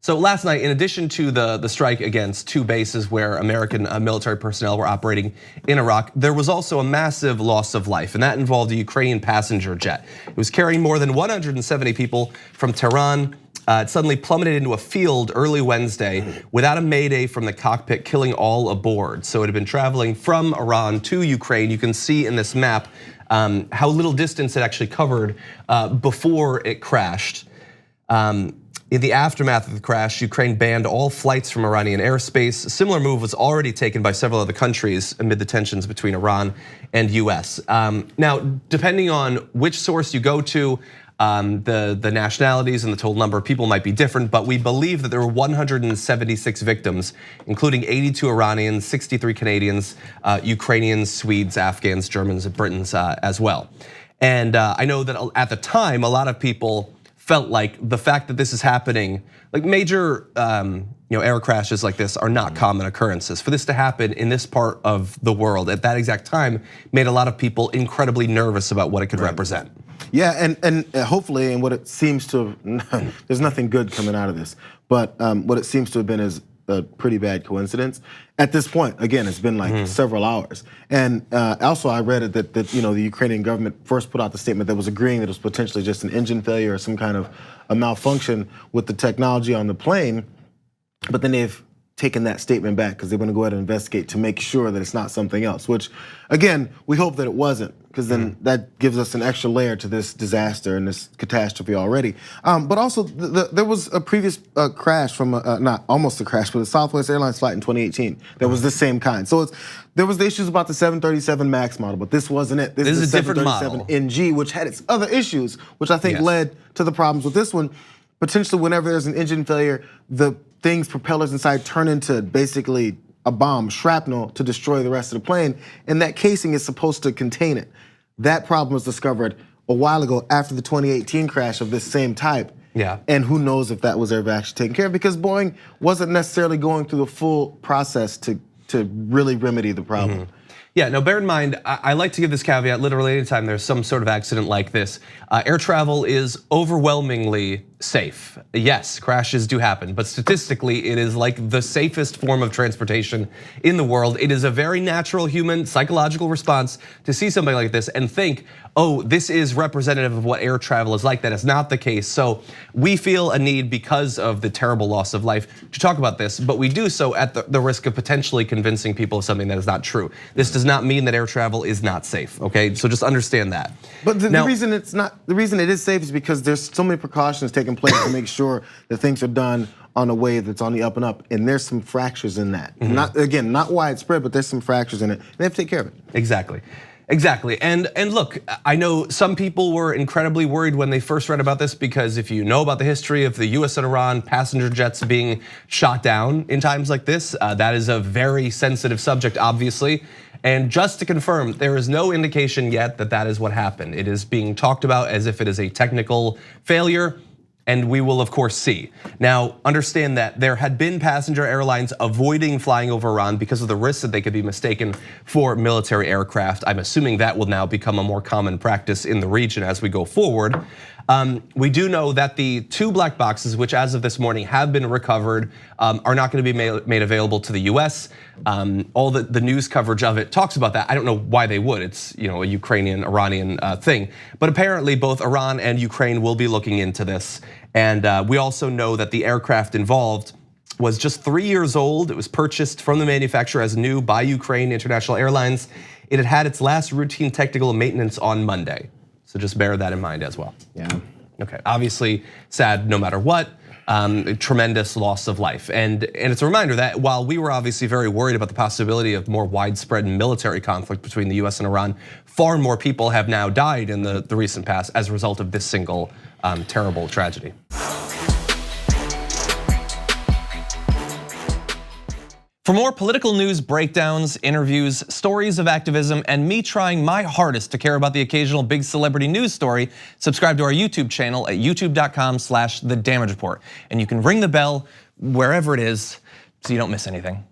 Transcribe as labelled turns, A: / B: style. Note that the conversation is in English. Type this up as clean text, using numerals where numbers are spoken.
A: So last night, in addition to the strike against 2 bases where American military personnel were operating in Iraq, there was also a massive loss of life, and that involved a Ukrainian passenger jet. It was carrying more than 170 people from Tehran. It suddenly plummeted into a field early Wednesday without a mayday from the cockpit, killing all aboard. So it had been traveling from Iran to Ukraine. You can see in this map how little distance it actually covered before it crashed. In the aftermath of the crash, Ukraine banned all flights from Iranian airspace. A similar move was already taken by several other countries amid the tensions between Iran and US. Now, depending on which source you go to, the nationalities and the total number of people might be different, but we believe that there were 176 victims, including 82 Iranians, 63 Canadians, Ukrainians, Swedes, Afghans, Germans, and Britons as well. And I know that at the time, a lot of people felt like the fact that this is happening, like major air crashes like this are not common occurrences. For this to happen in this part of the world at that exact time made a lot of people incredibly nervous about what it could represent.
B: Yeah, and hopefully, and what it seems to have, there's nothing good coming out of this, but what it seems to have been is a pretty bad coincidence. At this point, again, it's been like several hours. And also I read it that the Ukrainian government first put out the statement that was agreeing that it was potentially just an engine failure or some kind of a malfunction with the technology on the plane, but then they've taken that statement back because they're going to go ahead and investigate to make sure that it's not something else, which again, we hope that it wasn't, because then that gives us an extra layer to this disaster and this catastrophe already. But also there was a previous crash from, not almost a crash, but a Southwest Airlines flight in 2018 that was the same kind. So there was the issues about the 737 MAX model, but this wasn't it.
A: This is
B: the
A: a different model.
B: 737 NG, which had its other issues, which I think led to the problems with this one. Potentially, whenever there's an engine failure, the propellers inside turn into basically a bomb, shrapnel, to destroy the rest of the plane, and that casing is supposed to contain it. That problem was discovered a while ago after the 2018 crash of this same type.
A: Yeah.
B: And who knows if that was ever actually taken care of, because Boeing wasn't necessarily going through the full process to really remedy the problem.
A: Yeah, now bear in mind, I like to give this caveat literally anytime there's some sort of accident like this. Air travel is overwhelmingly safe. Yes, crashes do happen, but statistically it is like the safest form of transportation in the world. It is a very natural human psychological response to see something like this and think, oh, this is representative of what air travel is like. That is not the case. So we feel a need, because of the terrible loss of life, to talk about this, but we do so at the risk of potentially convincing people of something that is not true. This does not mean that air travel is not safe, okay? So just understand that.
B: But the reason it is safe is because there's so many precautions taking place to make sure that things are done on a way that's on the up and up, and there's some fractures in that. Not widespread, but there's some fractures in it. They have to take care of it.
A: Exactly, and look, I know some people were incredibly worried when they first read about this, because if you know about the history of the US and Iran passenger jets being shot down in times like this, that is a very sensitive subject, obviously. And just to confirm, there is no indication yet that that is what happened. It is being talked about as if it is a technical failure, and we will of course see. Now, understand that there had been passenger airlines avoiding flying over Iran because of the risk that they could be mistaken for military aircraft. I'm assuming that will now become a more common practice in the region as we go forward. We do know that the 2 black boxes, which as of this morning have been recovered, are not going to be made available to the US. All the news coverage of it talks about that. I don't know why they would. It's a Ukrainian, Iranian thing. But apparently both Iran and Ukraine will be looking into this. And we also know that the aircraft involved was just 3 years old. It was purchased from the manufacturer as new by Ukraine International Airlines. It had had its last routine technical maintenance on Monday. So just bear that in mind as well.
B: Yeah.
A: Okay, obviously sad no matter what, tremendous loss of life. And it's a reminder that while we were obviously very worried about the possibility of more widespread military conflict between the US and Iran, far more people have now died in the recent past as a result of this single terrible tragedy. For more political news breakdowns, interviews, stories of activism, and me trying my hardest to care about the occasional big celebrity news story, subscribe to our YouTube channel at youtube.com/The Damage Report. And you can ring the bell wherever it is so you don't miss anything.